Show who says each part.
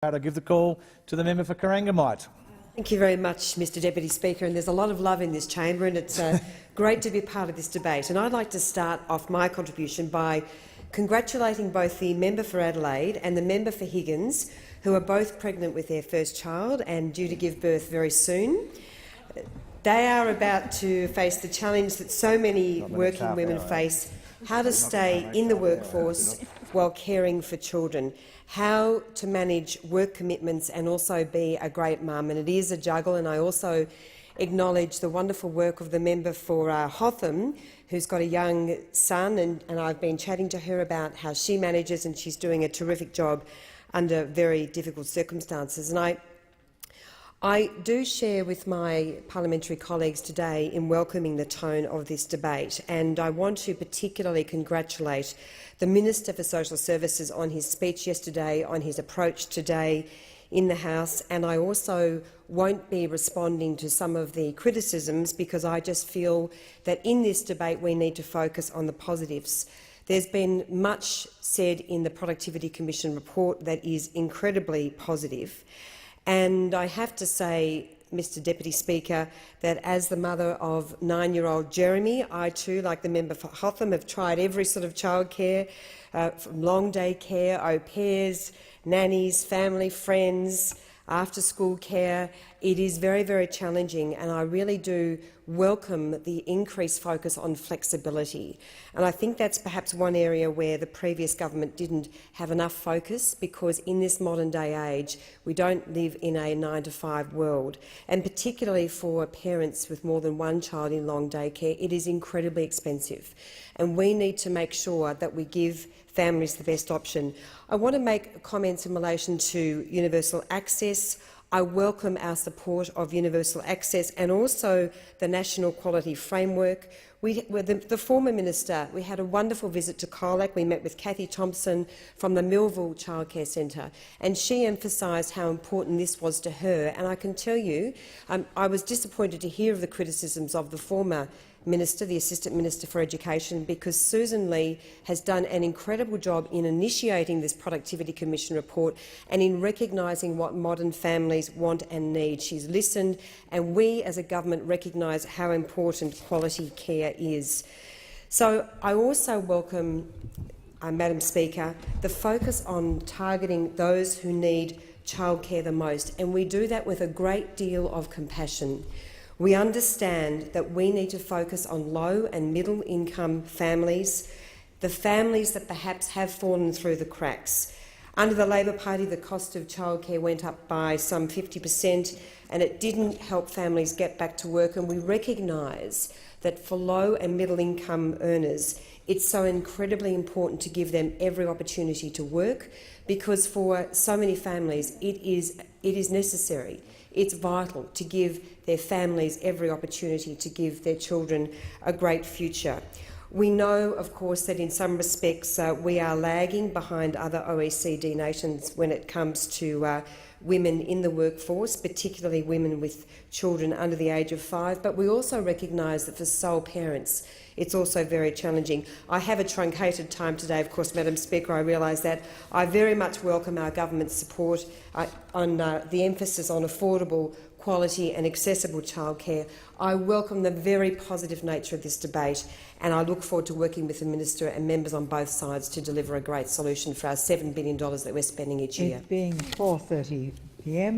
Speaker 1: I give the call to the member for Corangamite.
Speaker 2: Thank you very much, Mr Deputy Speaker. And there's a lot of love in this chamber, and it's great to be part of this debate. And I'd like to start off my contribution by congratulating both the member for Adelaide and the member for Higgins, who are both pregnant with their first child and due to give birth very soon. They are about to face the challenge that so many working women face: how to stay in the workforce while caring for children, how to manage work commitments and also be a great mum. And it is a juggle, and I also acknowledge the wonderful work of the member for Hotham, who's got a young son, and I've been chatting to her about how she manages, and she's doing a terrific job under very difficult circumstances. And I do share with my parliamentary colleagues today in welcoming the tone of this debate, and I want to particularly congratulate the Minister for Social Services on his speech yesterday, on his approach today in the House, and I also won't be responding to some of the criticisms because I just feel that in this debate we need to focus on the positives. There's been much said in the Productivity Commission report that is incredibly positive. And I have to say, Mr Deputy Speaker, that as the mother of 9-year-old Jeremy, I too, like the member for Hotham, have tried every sort of childcare, from long day care, au pairs, nannies, family, friends, after-school care. It is very, very challenging, and I really do welcome the increased focus on flexibility. And I think that's perhaps one area where the previous government didn't have enough focus, because in this modern-day age we don't live in a 9-to-5 world, and particularly for parents with more than one child in long-day care, it is incredibly expensive, and we need to make sure that we give families the best option. I want to make comments in relation to universal access. I welcome our support of universal access and also the National Quality Framework. The former minister, we had a wonderful visit to Colac. We met with Cathy Thompson from the Millville Childcare Centre, and she emphasised how important this was to her. And I can tell you, I was disappointed to hear of the criticisms of the former Minister, the Assistant Minister for Education, because Susan Lee has done an incredible job in initiating this Productivity Commission report and in recognising what modern families want and need. She's listened, and we as a government recognise how important quality care is. So I also welcome, Madam Speaker, the focus on targeting those who need childcare the most, and we do that with a great deal of compassion. We understand that we need to focus on low and middle income families, the families that perhaps have fallen through the cracks. Under the Labor Party, the cost of childcare went up by some 50%, and it didn't help families get back to work. And we recognise that for low and middle income earners, it's so incredibly important to give them every opportunity to work, because for so many families it is necessary. It's vital to give their families every opportunity to give their children a great future. We know, of course, that in some respects we are lagging behind other OECD nations when it comes to women in the workforce, particularly women with children under the age of 5, but we also recognise that for sole parents it's also very challenging. I have a truncated time today, of course, Madam Speaker, I realise that. I very much welcome our government's support on the emphasis on affordable, quality and accessible childcare. I welcome the very positive nature of this debate, and I look forward to working with the Minister and members on both sides to deliver a great solution for our $7 billion that we're spending each year.
Speaker 3: It being 4:30 p.m.